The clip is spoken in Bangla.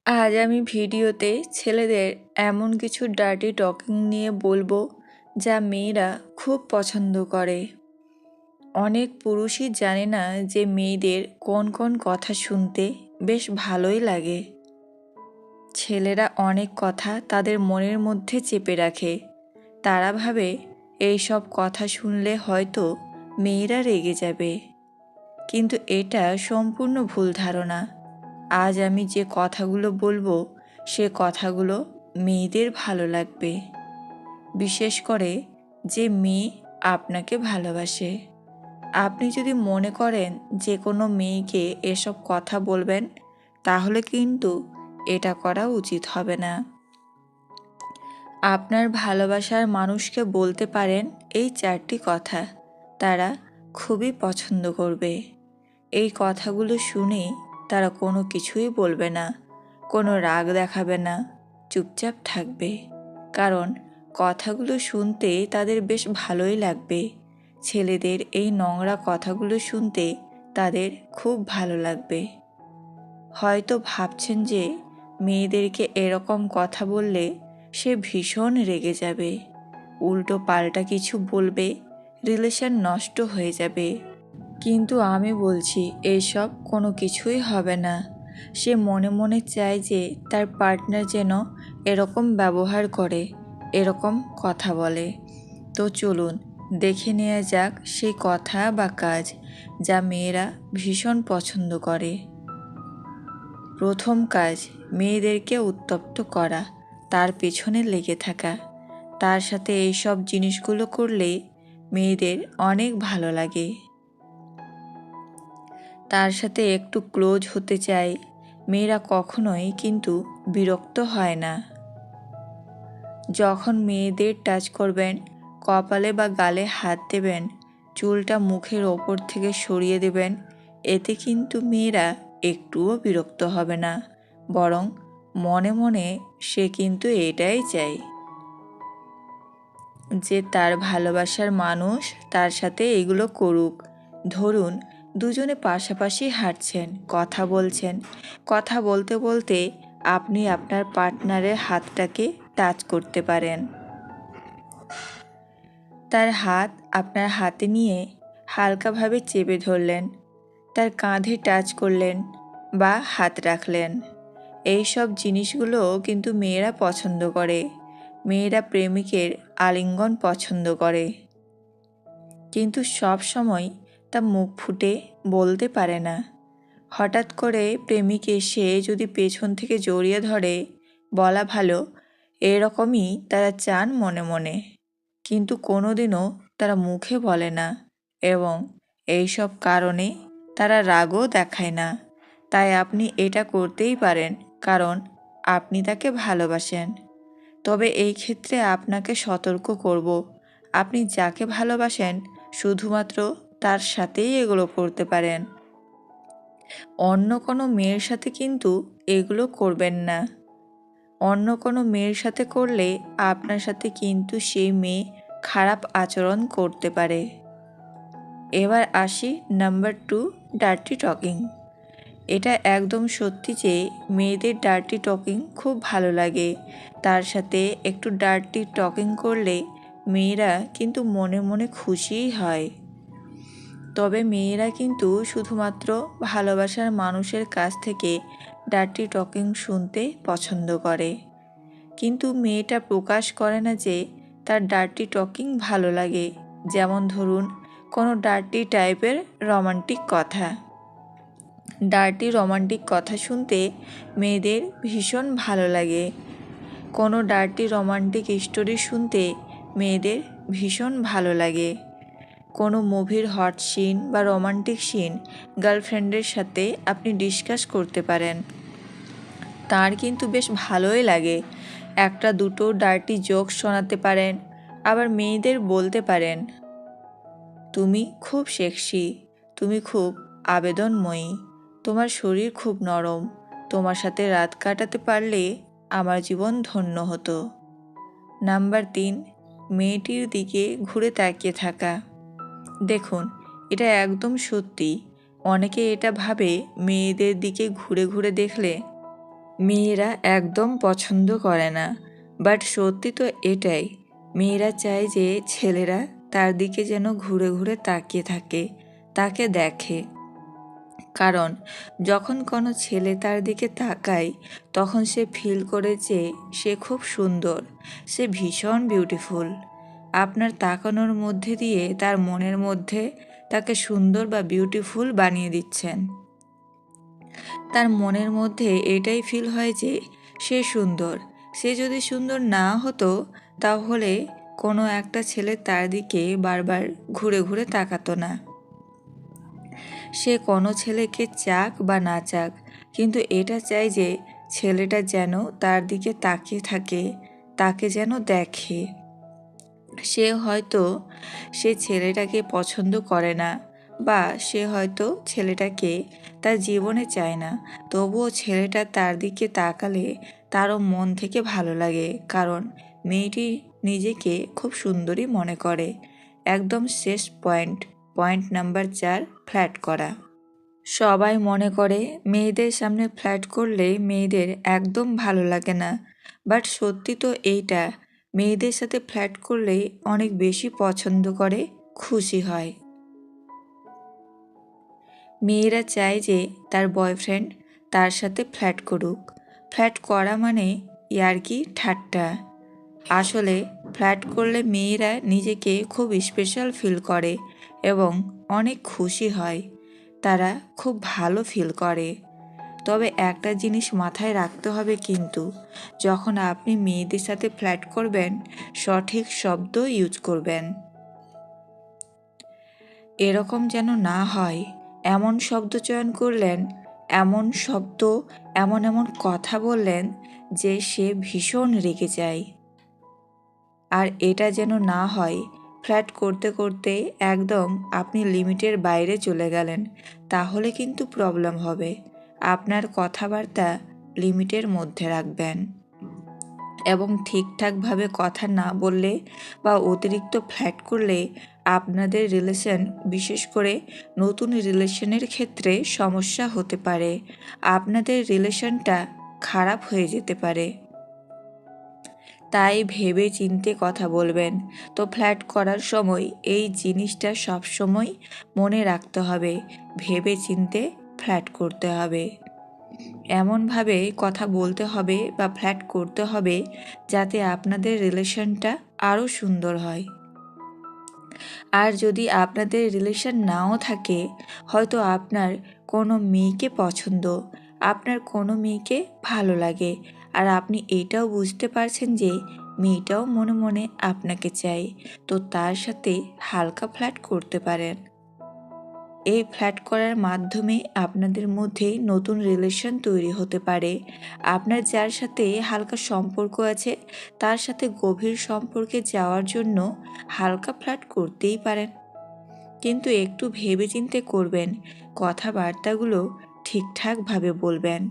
আজ আমি ভিডিওতে ছেলেদের এমন কিছু ডার্টি টকিং নিয়ে বলবো যা মেয়েরা খুব পছন্দ করে। অনেক পুরুষই জানে না যে মেয়েদের কোন কোন কথা শুনতে বেশ ভালোই লাগে। ছেলেরা অনেক কথা তাদের মনের মধ্যে চেপে রাখে। তারা ভাবে এইসব কথা শুনলে হয়তো মেয়েরা রেগে যাবে, কিন্তু এটা সম্পূর্ণ ভুল ধারণা। আজ আমি যে কথাগুলো বলবো সে কথাগুলো মেয়েদের ভালো লাগবে, বিশেষ করে যে মেয়ে আপনাকে ভালোবাসে। আপনি যদি মনে করেন যে কোনো মেয়েকে এসব কথা বলবেন, তাহলে কিন্তু এটা করা উচিত হবে না। আপনার ভালোবাসার মানুষকে বলতে পারেন এই 4টি কথা, তারা খুবই পছন্দ করবে। এই কথাগুলো শুনে তারা কোনো কিছুই বলবে না, কোনো রাগ দেখাবে না, চুপচাপ থাকবে। কারণ কথাগুলো শুনতে তাদের বেশ ভালোই লাগবে। ছেলেদের এই নোংরা কথাগুলো শুনতে তাদের খুব ভালো লাগবে। হয়তো ভাবছেন যে মেয়েদেরকে এরকম কথা বললে সে ভীষণ রেগে যাবে, উল্টো পাল্টা কিছু বলবে, রিলেশন নষ্ট হয়ে যাবে। কিন্তু আমি বলছি এইসব কোনো কিছুই হবে না। সে মনে মনে চায় যে তার পার্টনার যেন এরকম ব্যবহার করে, এরকম কথা বলে। তো চলুন দেখে নেওয়া যাক সেই কথা বা কাজ যা মেয়েরা ভীষণ পছন্দ করে। প্রথম কাজ, মেয়েদেরকে উত্তপ্ত করা, তার পেছনে লেগে থাকা। তার সাথে এইসব জিনিসগুলো করলে মেয়েদের অনেক ভালো লাগে। তার সাথে একটু ক্লোজ হতে চাই। মেয়েরা কখনোই কিন্তু বিরক্ত হয় না। যখন মেয়েদের টাচ করবেন, কপালে বা গালে হাত দেবেন, চুলটা মুখের ওপর থেকে সরিয়ে দেবেন, এতে কিন্তু মেয়েরা একটুও বিরক্ত হবে না, বরং মনে মনে সে কিন্তু এটাই চায় যে তার ভালোবাসার মানুষ তার সাথে এগুলো করুক। ধরুন দুজনে পাশাপাশি হাঁটছেন, কথা বলছেন, কথা বলতে বলতে আপনি আপনার পার্টনারের হাতটাকে টাচ করতে পারেন। তার হাত আপনার হাতে নিয়ে হালকাভাবে চেপে ধরলেন, তার কাঁধে টাচ করলেন বা হাত রাখলেন। এই সব জিনিসগুলো কিন্তু মেয়েরা পছন্দ করে। মেয়েরা প্রেমিকের আলিঙ্গন পছন্দ করে, কিন্তু সব সময় তা মুখ ফুটে বলতে পারে না। হঠাৎ করে প্রেমিক এসে যদি পেছন থেকে জড়িয়ে ধরে, বলা ভালো এরকমই তারা চান মনে মনে, কিন্তু কোনোদিনও তারা মুখে বলে না, এবং এইসব কারণে তারা রাগও দেখায় না। তাই আপনি এটা করতেই পারেন, কারণ আপনি তাকে ভালোবাসেন। তবে এই ক্ষেত্রে আপনাকে সতর্ক করব, আপনি যাকে ভালোবাসেন শুধুমাত্র তার সাথেই এগুলো করতে পারেন। অন্য কোনো মেয়ের সাথে কিন্তু এগুলো করবেন না। অন্য কোনো মেয়ের সাথে করলে আপনার সাথে কিন্তু সেই মেয়ে খারাপ আচরণ করতে পারে। এবার আসি নাম্বার 2, ডার্টি টকিং। এটা একদম সত্যি যে মেয়েদের ডার্টি টকিং খুব ভালো লাগে। তার সাথে একটু ডার্টি টকিং করলে মেয়েরা কিন্তু মনে মনে খুশিই হয়। তবে মেয়েরা কিন্তু শুধুমাত্র ভালোবাসার মানুষের কাছ থেকে ডার্টি টকিং শুনতে পছন্দ করে, কিন্তু মেয়েটা প্রকাশ করে না যে তার ডার্টি টকিং ভালো লাগে। যেমন ধরুন কোনো ডার্টি টাইপের রোমান্টিক কথা। ডার্টি রোমান্টিক কথা শুনতে মেয়েদের ভীষণ ভালো লাগে। কোনো ডার্টি রোমান্টিক স্টোরি শুনতে মেয়েদের ভীষণ ভালো লাগে। কোনো মুভির হট সিন বা রোমান্টিক সিন গার্লফ্রেন্ডের সাথে আপনি ডিসকাস করতে পারেন, তার কিন্তু বেশ ভালোই লাগে। একটা দুটো ডার্টি জোক শোনাতে পারেন, আবার মেয়েদের বলতে পারেন, তুমি খুব সেক্সি, তুমি খুব আবেদনময়ী, তোমার শরীর খুব নরম, তোমার সাথে রাত কাটাতে পারলে আমার জীবন ধন্য হতো। নাম্বার 3, মেয়েটির দিকে ঘুরে তাকিয়ে থাকা। দেখুন এটা একদম সত্যি। অনেকে এটা ভাবে মেয়েদের দিকে ঘুরে ঘুরে দেখলে মেয়েরা একদম পছন্দ করে না, বাট সত্যি তো এটাই। মেয়েরা চায় যে ছেলেরা তার দিকে যেন ঘুরে ঘুরে তাকিয়ে থাকে, তাকে দেখে। কারণ যখন কোনো ছেলে তার দিকে তাকায় তখন সে ফিল করে যে সে খুব সুন্দর, সে ভীষণ বিউটিফুল। আপনার তাকানোর মধ্যে দিয়ে তার মনের মধ্যে তাকে সুন্দর বা বিউটিফুল বানিয়ে দিচ্ছেন। তার মনের মধ্যে এটাই ফিল হয় যে সে সুন্দর। সে যদি সুন্দর না হতো তাহলে কোনো একটা ছেলে তার দিকে বারবার ঘুরে ঘুরে তাকাতো না। সে কোনো ছেলেকে চাক বা না চাক, কিন্তু এটা চাই যে ছেলেটা যেন তার দিকে তাকিয়ে থাকে, তাকে যেন দেখে। সে ছেলেটাকে পছন্দ করে না, বা সে হয়তো ছেলেটাকে তার জীবনে চায় না, তবুও ছেলেটা তার দিকে তাকালে তারও মন থেকে ভালো লাগে, কারণ মেয়েটি নিজেকে খুব সুন্দরী মনে করে। একদম শেষ পয়েন্ট, পয়েন্ট নাম্বার 4, ফ্ল্যাট করা। সবাই মনে করে মেয়েদের সামনে ফ্ল্যাট করলে মেয়েদের একদম ভালো লাগে না, বাট সত্যি তো এইটা। মেয়েদের সাথে ফ্ল্যাট করলে অনেক বেশি পছন্দ করে, খুশি হয়। মেয়েরা চায় যে তার বয়ফ্রেন্ড তার সাথে ফ্ল্যাট করুক। ফ্ল্যাট করা মানে ইয়ার্কি ঠাট্টা। আসলে ফ্ল্যাট করলে মেয়েরা নিজেকে খুব স্পেশাল ফিল করে এবং অনেক খুশি হয়, তারা খুব ভালো ফিল করে। তবে একটা জিনিস মাথায় রাখতে হবে কিন্তু, যখন আপনি মেয়েদের সাথে ফ্ল্যাট করবেন সঠিক শব্দ ইউজ করবেন। এরকম যেন না হয় এমন শব্দ চয়ন করলেন, এমন শব্দ, এমন এমন কথা বললেন যে সে ভীষণ রেগে যায়। আর এটা যেন না হয় ফ্ল্যাট করতে করতে একদম আপনি লিমিটের বাইরে চলে গেলেন, তাহলে কিন্তু প্রবলেম হবে। আপনার কথাবার্তা লিমিটের মধ্যে রাখবেন এবং ঠিকঠাকভাবে কথা না বললে বা অতিরিক্ত ফ্ল্যাট করলে আপনাদের রিলেশন, বিশেষ করে নতুন রিলেশনের ক্ষেত্রে সমস্যা হতে পারে। আপনাদের রিলেশনটা খারাপ হয়ে যেতে পারে। তাই ভেবে চিন্তে কথা বলবেন। তো ফ্ল্যাট করার সময় এই জিনিসটা সবসময় মনে রাখতে হবে, ভেবে চিন্তে ফ্ল্যাট করতে হবে। এমনভাবে কথা বলতে হবে বা ফ্ল্যাট করতে হবে যাতে আপনাদের রিলেশনটা আরও সুন্দর হয়। আর যদি আপনাদের রিলেশন নাও থাকে, হয়তো আপনার কোনো মেয়েকে পছন্দ, আপনার কোনো মেয়েকে ভালো লাগে, আর আপনি এটাও বুঝতে পারছেন যে মেয়েটাও মনে মনে আপনাকে চায়, তো তার সাথে হালকা ফ্ল্যাট করতে পারেন। এই ফ্ল্যাট করার মাধ্যমে আপনাদের মধ্যে নতুন রিলেশন তৈরি হতে পারে। আপনার যার সাথে হালকা সম্পর্ক আছে তার সাথে গভীর সম্পর্কে যাওয়ার জন্য হালকা ফ্ল্যাট করতেই পারেন, কিন্তু একটু ভেবেচিন্তে করবেন, কথাবার্তাগুলো ঠিকঠাকভাবে বলবেন।